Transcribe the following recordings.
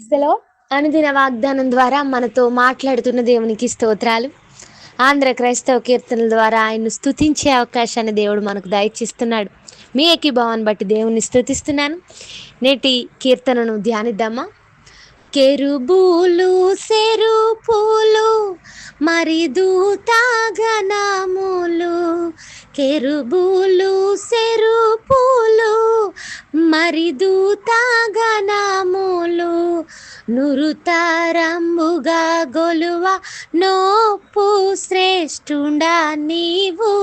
ప్రైజ్లో అనుదిన వాగ్దానం ద్వారా మనతో మాట్లాడుతున్న దేవునికి స్తోత్రాలు. ఆంధ్ర క్రైస్తవ కీర్తనల ద్వారా ఆయన్ను స్తుతించే అవకాశాన్ని దేవుడు మనకు దయచిస్తున్నాడు. మీ ఏకీభావాన్ని బట్టి దేవుని స్తుతిస్తున్నాను. నేటి కీర్తనను ధ్యానిద్దామా? కెరుబూలు సెరుపులు మరి దూతగణములు, కెరుబూలు సెరుపులు మరి దూతగణములు, నురుతరంబుగా గొలువ నోపు శ్రేష్ఠుండా నీవు,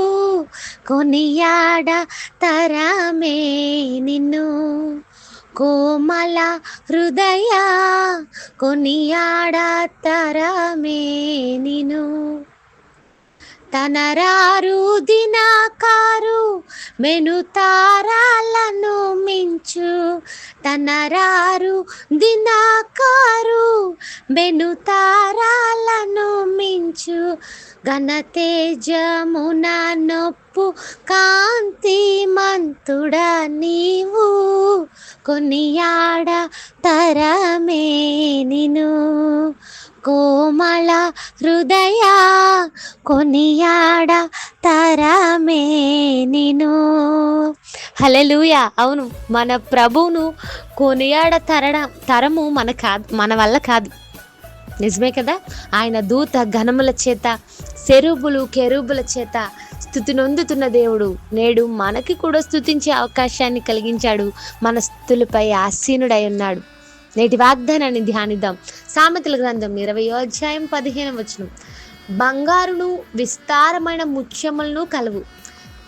కొనియాడ తరమే నిన్ను. కోమల హృదయ కొనియాడ తరమే నిను. తనరారు దినకారు మెను తారాలను మించు, తనరారు దినకారు మెను తారాలను మించు, ఘనతేజమున నొప్పు కాంతిమంతుడా నీవు, కొనియాడ తరమే నిను. కోమల హృదయ కొనియాడ తరమే నిను. హల్లెలూయా. అవును, మన ప్రభువును కొనియాడ తరము మన వల్ల కాదు. నిజమే కదా. ఆయన దూత గణముల చేత, సెరుబులు కెరూబుల చేత స్తుతి నొందుతున్న దేవుడు నేడు మనకి కూడా స్తుతించే అవకాశాన్ని కలిగించాడు. మన స్తుతులపై ఆసీనుడై ఉన్నాడు. నేటి వాగ్దానాన్ని ధ్యానిద్దాం. సామెతల గ్రంథం 20వ అధ్యాయం 15వ వచనం. బంగారును విస్తారమైన ముత్యములను కలవు,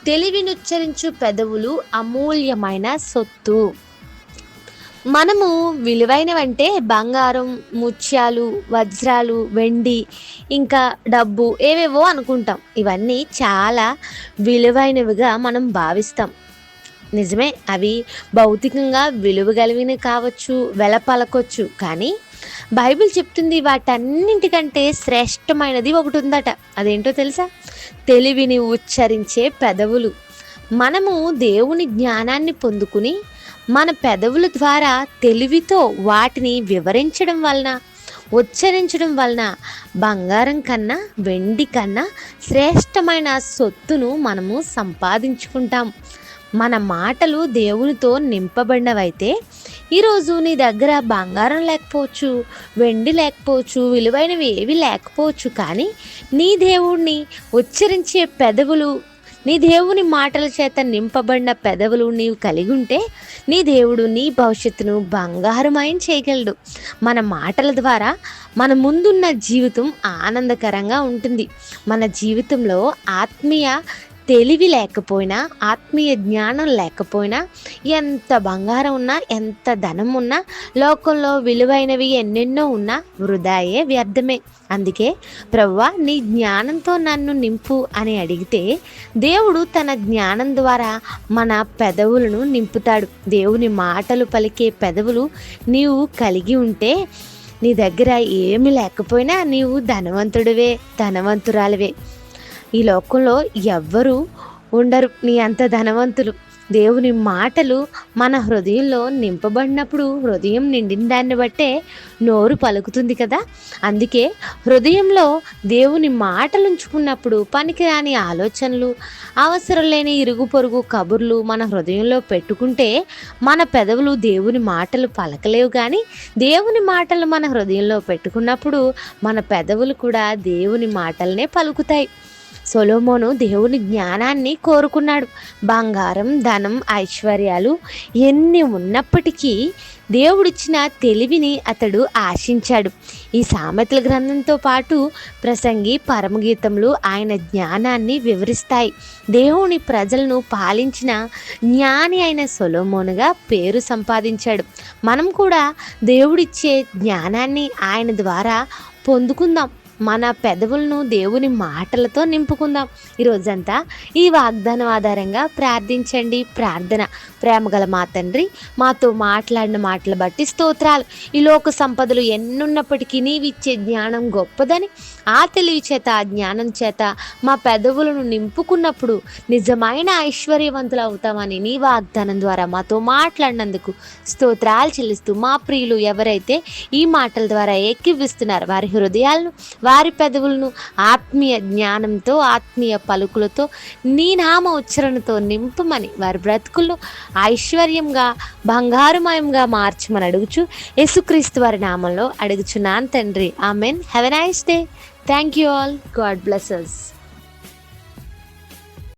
తెలివినుచ్చరించు పెదవులు అమూల్యమైన సొత్తు. మనము విలువైనవంటే బంగారం, ముత్యాలు, వజ్రాలు, వెండి, ఇంకా డబ్బు ఏవేవో అనుకుంటాం. ఇవన్నీ చాలా విలువైనవిగా మనం భావిస్తాం. నిజమే, అవి భౌతికంగా విలువ కలిగినవి కావచ్చు, వెల పలకొచ్చు. కానీ బైబిల్ చెప్తుంది వాటన్నింటికంటే శ్రేష్టమైనది ఒకటి ఉందట. అదేంటో తెలుసా? తెలివిని ఉచ్చరించే పెదవులు. మనము దేవుని జ్ఞానాన్ని పొందుకుని మన పెదవుల ద్వారా తెలివితో వాటిని వివరించడం వలన, ఉచ్చరించడం వలన బంగారం కన్నా, వెండి కన్నా శ్రేష్టమైన సొత్తును మనము సంపాదించుకుంటాం. మన మాటలు దేవునితో నింపబడినవైతే, ఈరోజు నీ దగ్గర బంగారం లేకపోవచ్చు, వెండి లేకపోవచ్చు, విలువైనవి ఏవి లేకపోవచ్చు, కానీ నీ దేవుణ్ణి ఉచ్చరించే పెదవులు, నీ దేవుని మాటల చేత నింపబడిన పెదవులు నీవు కలిగి ఉంటే, నీ దేవుడు నీ భవిష్యత్తును బంగారమయం చేయగలడు. మన మాటల ద్వారా మన ముందున్న జీవితం ఆనందకరంగా ఉంటుంది. మన జీవితంలో ఆత్మీయ తెలివి లేకపోయినా, ఆత్మీయ జ్ఞానం లేకపోయినా, ఎంత బంగారం ఉన్నా, ఎంత ధనం ఉన్నా, లోకంలో విలువైనవి ఎన్నెన్నో ఉన్నా వృధాయే, వ్యర్థమే. అందుకే ప్రభువా నీ జ్ఞానంతో నన్ను నింపు అని అడిగితే దేవుడు తన జ్ఞానం ద్వారా మన పెదవులను నింపుతాడు. దేవుని మాటలు పలికే పెదవులు నీవు కలిగి ఉంటే, నీ దగ్గర ఏమి లేకపోయినా నీవు ధనవంతుడివే, ధనవంతురాలివే. ఈ లోకంలో ఎవ్వరూ ఉండరు నీ అంత ధనవంతులు. దేవుని మాటలు మన హృదయంలో నింపబడినప్పుడు, హృదయం నిండిన దాన్ని బట్టే నోరు పలుకుతుంది కదా. అందుకే హృదయంలో దేవుని మాటలు ఉంచుకున్నప్పుడు పనికిరాని ఆలోచనలు, అవసరం లేని ఇరుగు పొరుగు కబుర్లు మన హృదయంలో పెట్టుకుంటే మన పెదవులు దేవుని మాటలు పలకలేవు. కానీ దేవుని మాటలు మన హృదయంలో పెట్టుకున్నప్పుడు మన పెదవులు కూడా దేవుని మాటలనే పలుకుతాయి. సొలొమోను దేవుని జ్ఞానాన్ని కోరుకున్నాడు. బంగారం, ధనం, ఐశ్వర్యాలు ఎన్ని ఉన్నప్పటికీ దేవుడిచ్చిన తెలివిని అతడు ఆశించాడు. ఈ సామెతల గ్రంథంతో పాటు ప్రసంగి, పరమగీతములు ఆయన జ్ఞానాన్ని వివరిస్తాయి. దేవుని ప్రజలను పాలించిన జ్ఞాని అయిన సొలొమోనుగా పేరు సంపాదించాడు. మనం కూడా దేవుడిచ్చే జ్ఞానాన్ని ఆయన ద్వారా పొందుకుందాం. మన పెదవులను దేవుని మాటలతో నింపుకుందాం. ఈరోజంతా ఈ వాగ్దానం ఆధారంగా ప్రార్థించండి. ప్రార్థన. ప్రేమగల మా తండ్రి, మాతో మాట్లాడిన మాటలు బట్టి స్తోత్రాలు. ఈ లోక సంపదలు ఎన్నున్నప్పటికీ నీవిచ్చే జ్ఞానం గొప్పదని, ఆ తెలివి చేత ఆ జ్ఞానం చేత మా పెదవులను నింపుకున్నప్పుడు నిజమైన ఐశ్వర్యవంతులు అవుతామని నీ వాగ్దానం ద్వారా మాతో మాట్లాడినందుకు స్తోత్రాలు చెల్లిస్తూ, మా ప్రియులు ఎవరైతే ఈ మాటల ద్వారా ఏకీవిస్తున్నారు వారి హృదయాలను, వారి పెదవులను ఆత్మీయ జ్ఞానంతో, ఆత్మీయ పలుకులతో, నీ నామ ఉచ్చరణతో నింపమని, వారి బ్రతుకులను ఐశ్వర్యంగా బంగారుమయంగా మార్చమని అడుగుచు యేసుక్రీస్తు వారి నామంలో అడుగుచున్నాను తండ్రి. Amen. Have a nice day. Thank you all. God bless us.